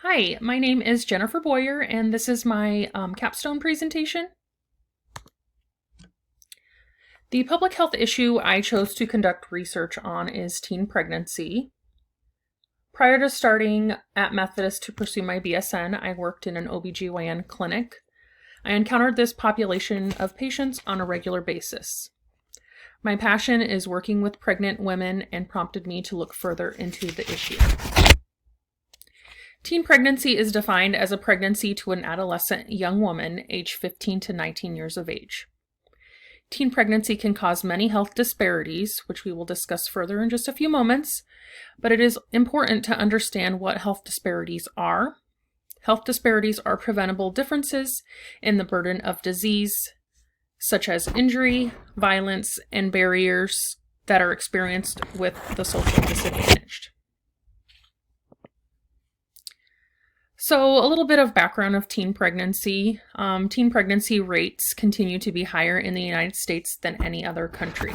Hi, my name is Jennifer Boyer, and this is my capstone presentation. The public health issue I chose to conduct research on is teen pregnancy. Prior to starting at Methodist to pursue my BSN, I worked in an OBGYN clinic. I encountered this population of patients on a regular basis. My passion is working with pregnant women and prompted me to look further into the issue. Teen pregnancy is defined as a pregnancy to an adolescent young woman aged 15 to 19 years of age. Teen pregnancy can cause many health disparities, which we will discuss further in just a few moments, but it is important to understand what health disparities are. Health disparities are preventable differences in the burden of disease, such as injury, violence, and barriers that are experienced with the social disadvantaged. So a little bit of background of teen pregnancy. Teen pregnancy rates continue to be higher in the United States than any other country.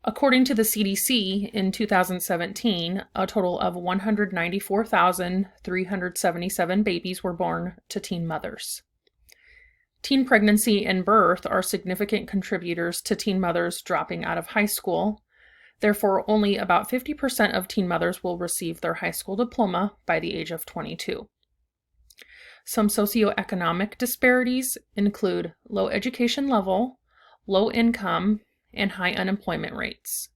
According to the CDC, in 2017, a total of 194,377 babies were born to teen mothers. Teen pregnancy and birth are significant contributors to teen mothers dropping out of high school. Therefore, only about 50% of teen mothers will receive their high school diploma by the age of 22. Some socioeconomic disparities include low education level, low income, and high unemployment rates.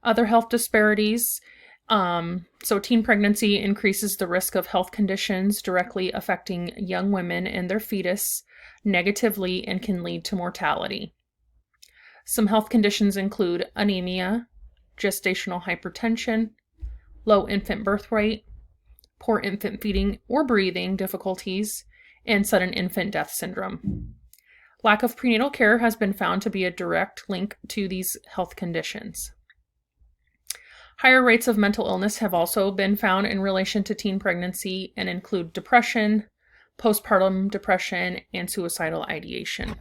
Other health disparities. Teen pregnancy increases the risk of health conditions directly affecting young women and their fetus negatively and can lead to mortality. Some health conditions include anemia, gestational hypertension, low infant birth rate, poor infant feeding or breathing difficulties, and sudden infant death syndrome. Lack of prenatal care has been found to be a direct link to these health conditions. Higher rates of mental illness have also been found in relation to teen pregnancy and include depression, postpartum depression, and suicidal ideation.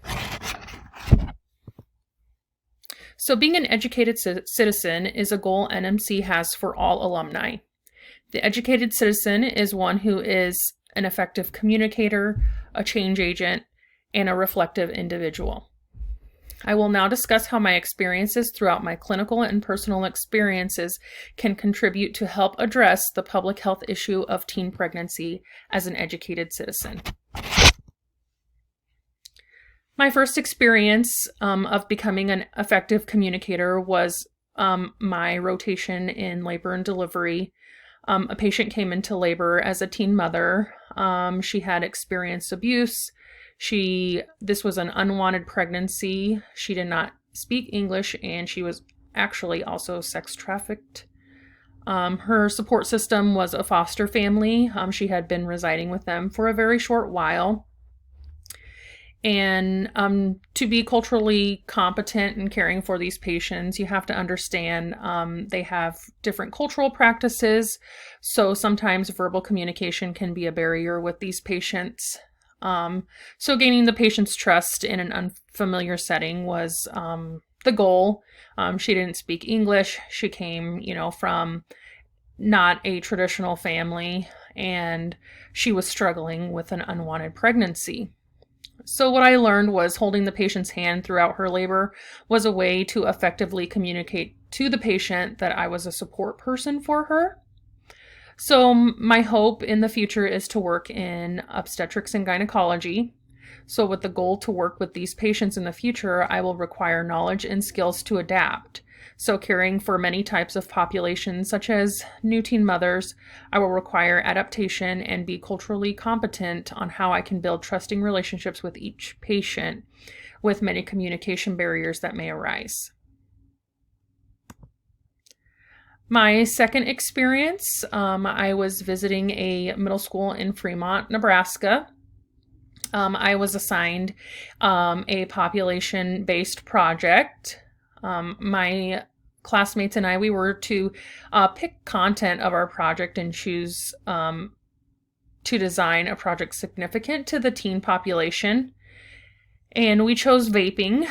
So being an educated citizen is a goal NMC has for all alumni. The educated citizen is one who is an effective communicator, a change agent, and a reflective individual. I will now discuss how my experiences throughout my clinical and personal experiences can contribute to help address the public health issue of teen pregnancy as an educated citizen. My first experience of becoming an effective communicator was my rotation in labor and delivery. A patient came into labor as a teen mother. She had experienced abuse. This was an unwanted pregnancy. She did not speak English, and she was actually also sex trafficked. Her support system was a foster family. She had been residing with them for a very short while. And to be culturally competent in caring for these patients, you have to understand they have different cultural practices. So sometimes verbal communication can be a barrier with these patients. So gaining the patient's trust in an unfamiliar setting was the goal. She didn't speak English. She came, from not a traditional family, and she was struggling with an unwanted pregnancy. So what I learned was holding the patient's hand throughout her labor was a way to effectively communicate to the patient that I was a support person for her. So my hope in the future is to work in obstetrics and gynecology. So with the goal to work with these patients in the future, I will require knowledge and skills to adapt. So caring for many types of populations, such as new teen mothers, I will require adaptation and be culturally competent on how I can build trusting relationships with each patient with many communication barriers that may arise. My second experience, I was visiting a middle school in Fremont, Nebraska. I was assigned a population-based project. My classmates and we were to pick content of our project and choose to design a project significant to the teen population. And we chose vaping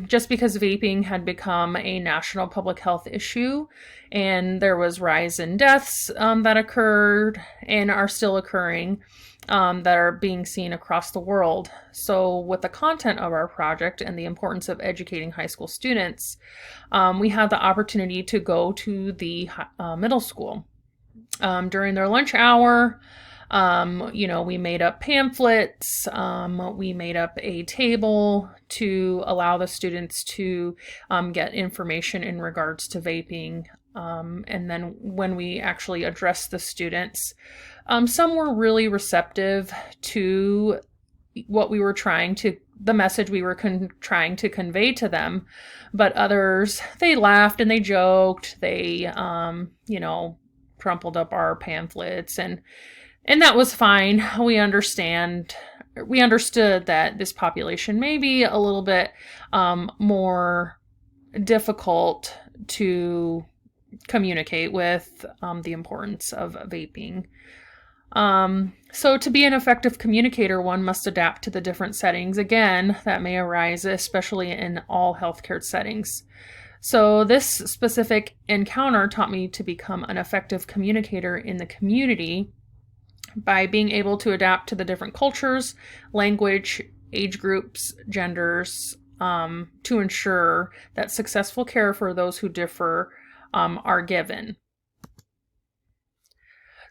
just because vaping had become a national public health issue, and there was rise in deaths that occurred and are still occurring that are being seen across the world. So with the content of our project and the importance of educating high school students, we had the opportunity to go to the middle school. During their lunch hour, we made up pamphlets, we made up a table to allow the students to get information in regards to vaping. And then when we actually addressed the students, some were really receptive to what we were the message we were trying to convey to them. But others, they laughed and they joked, they, crumpled up our pamphlets, and that was fine. We understood that this population may be a little bit more difficult to communicate with the importance of vaping. So to be an effective communicator, one must adapt to the different settings, again, that may arise, especially in all healthcare settings. So this specific encounter taught me to become an effective communicator in the community by being able to adapt to the different cultures, language, age groups, genders, to ensure that successful care for those who differ are given.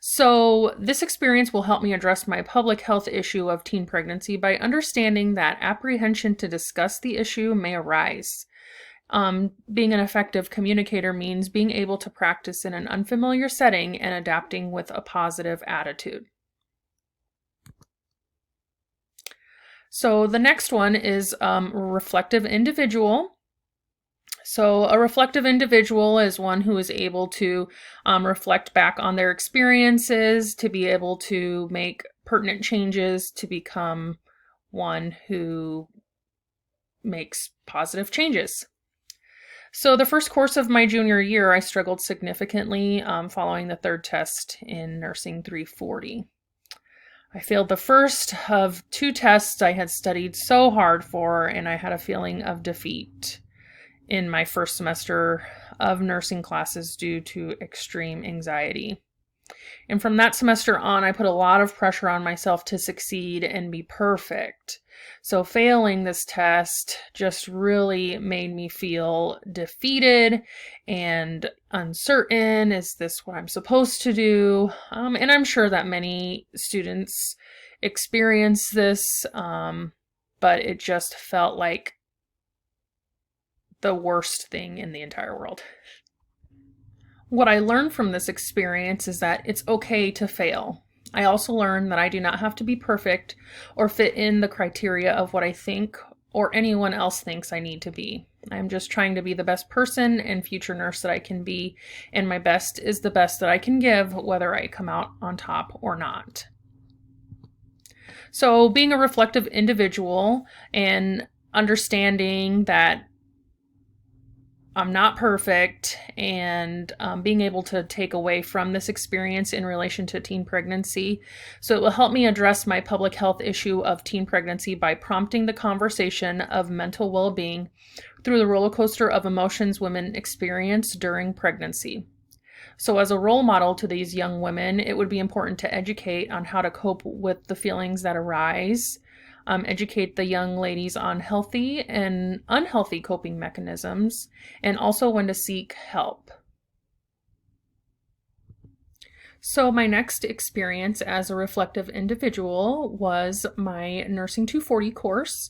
So this experience will help me address my public health issue of teen pregnancy by understanding that apprehension to discuss the issue may arise. Being an effective communicator means being able to practice in an unfamiliar setting and adapting with a positive attitude. So the next one is reflective individual. So a reflective individual is one who is able to reflect back on their experiences, to be able to make pertinent changes, to become one who makes positive changes. So the first course of my junior year, I struggled significantly following the third test in Nursing 340. I failed the first of 2 tests I had studied so hard for, and I had a feeling of defeat in my first semester of nursing classes due to extreme anxiety. And from that semester on, I put a lot of pressure on myself to succeed and be perfect. So failing this test just really made me feel defeated and uncertain. Is this what I'm supposed to do? And I'm sure that many students experience this, but it just felt like the worst thing in the entire world. What I learned from this experience is that it's okay to fail. I also learned that I do not have to be perfect or fit in the criteria of what I think or anyone else thinks I need to be. I'm just trying to be the best person and future nurse that I can be, and my best is the best that I can give, whether I come out on top or not. So being a reflective individual and understanding that I'm not perfect, and being able to take away from this experience in relation to teen pregnancy. So it will help me address my public health issue of teen pregnancy by prompting the conversation of mental well-being through the roller coaster of emotions women experience during pregnancy. So as a role model to these young women, it would be important to educate on how to cope with the feelings that arise, educate the young ladies on healthy and unhealthy coping mechanisms, and also when to seek help. So my next experience as a reflective individual was my Nursing 240 course.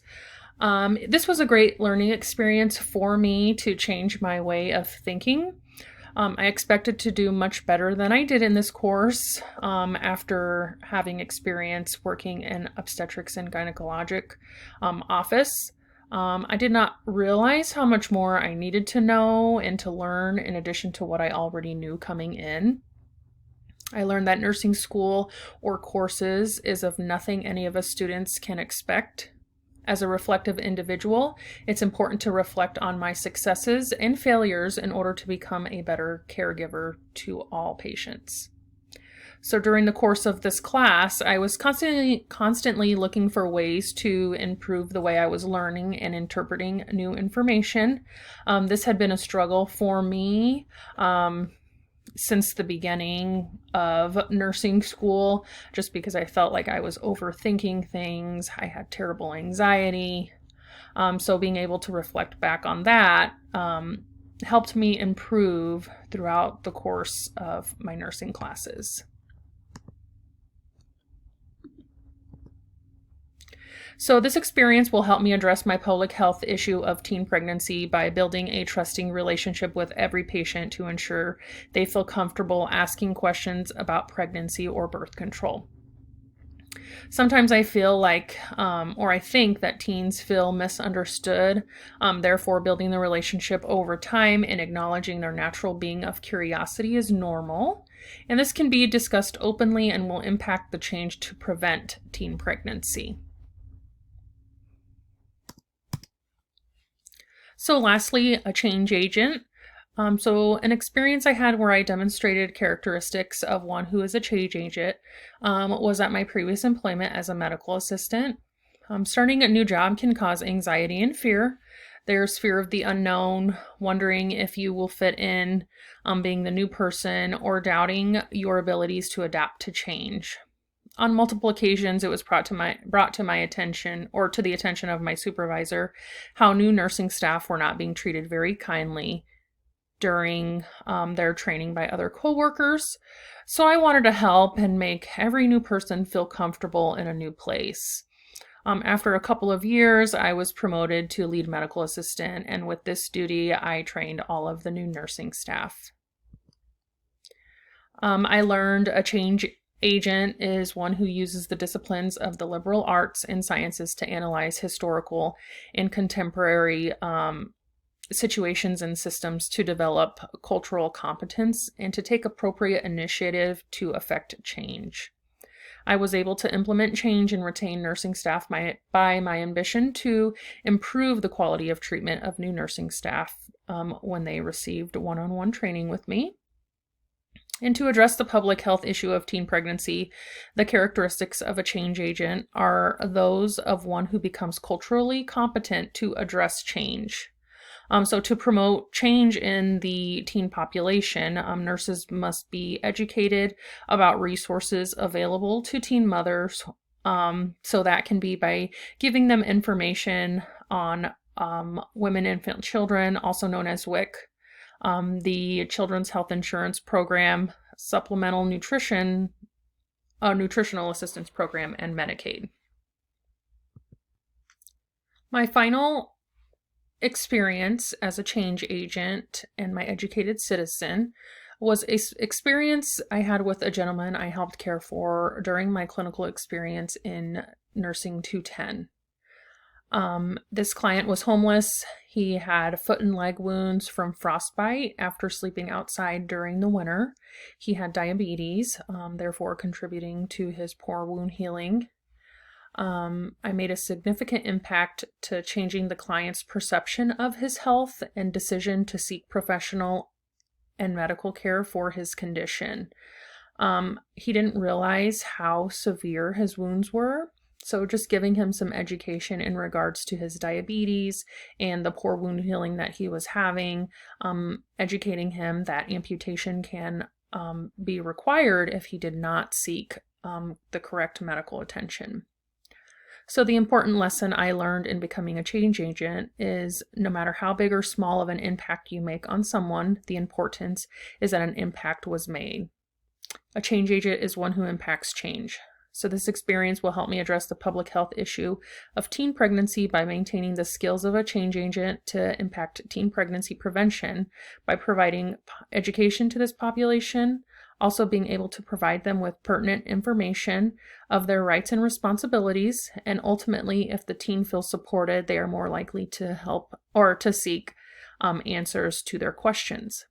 This was a great learning experience for me to change my way of thinking. I expected to do much better than I did in this course after having experience working in obstetrics and gynecologic office. I did not realize how much more I needed to know and to learn in addition to what I already knew coming in. I learned that nursing school or courses is of nothing any of us students can expect. As a reflective individual, it's important to reflect on my successes and failures in order to become a better caregiver to all patients. So during the course of this class, I was constantly looking for ways to improve the way I was learning and interpreting new information. This had been a struggle for me since the beginning of nursing school, just because I felt like I was overthinking things. I had terrible anxiety. So being able to reflect back on that helped me improve throughout the course of my nursing classes. So this experience will help me address my public health issue of teen pregnancy by building a trusting relationship with every patient to ensure they feel comfortable asking questions about pregnancy or birth control. Sometimes I feel like, or I think that teens feel misunderstood. Therefore, building the relationship over time and acknowledging their natural being of curiosity is normal. And this can be discussed openly and will impact the change to prevent teen pregnancy. So lastly, a change agent. So an experience I had where I demonstrated characteristics of one who is a change agent was at my previous employment as a medical assistant. Starting a new job can cause anxiety and fear. There's fear of the unknown, wondering if you will fit in, being the new person, or doubting your abilities to adapt to change. On multiple occasions, it was brought to my attention, or to the attention of my supervisor, how new nursing staff were not being treated very kindly during their training by other coworkers. So I wanted to help and make every new person feel comfortable in a new place. After a couple of years, I was promoted to lead medical assistant, and with this duty, I trained all of the new nursing staff. I learned a change agent is one who uses the disciplines of the liberal arts and sciences to analyze historical and contemporary situations and systems to develop cultural competence and to take appropriate initiative to affect change. I was able to implement change and retain nursing staff by my ambition to improve the quality of treatment of new nursing staff when they received one-on-one training with me. And to address the public health issue of teen pregnancy, the characteristics of a change agent are those of one who becomes culturally competent to address change. So to promote change in the teen population, nurses must be educated about resources available to teen mothers. So that can be by giving them information on women, infant, children, also known as WIC, the Children's Health Insurance Program, Supplemental Nutritional Assistance Program, and Medicaid. My final experience as a change agent and my educated citizen was an experience I had with a gentleman I helped care for during my clinical experience in Nursing 210. This client was homeless. He had foot and leg wounds from frostbite after sleeping outside during the winter. He had diabetes, therefore contributing to his poor wound healing. I made a significant impact to changing the client's perception of his health and decision to seek professional and medical care for his condition. He didn't realize how severe his wounds were. So just giving him some education in regards to his diabetes and the poor wound healing that he was having, educating him that amputation can be required if he did not seek the correct medical attention. So the important lesson I learned in becoming a change agent is no matter how big or small of an impact you make on someone, the importance is that an impact was made. A change agent is one who impacts change. So this experience will help me address the public health issue of teen pregnancy by maintaining the skills of a change agent to impact teen pregnancy prevention by providing education to this population, also being able to provide them with pertinent information of their rights and responsibilities, and ultimately, if the teen feels supported, they are more likely to help or to seek answers to their questions.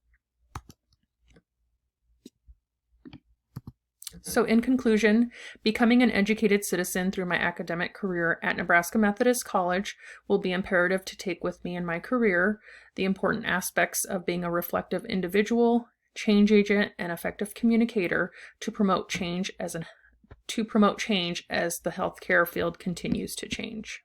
So in conclusion, becoming an educated citizen through my academic career at Nebraska Methodist College will be imperative to take with me in my career the important aspects of being a reflective individual, change agent, and effective communicator to promote change as the healthcare field continues to change.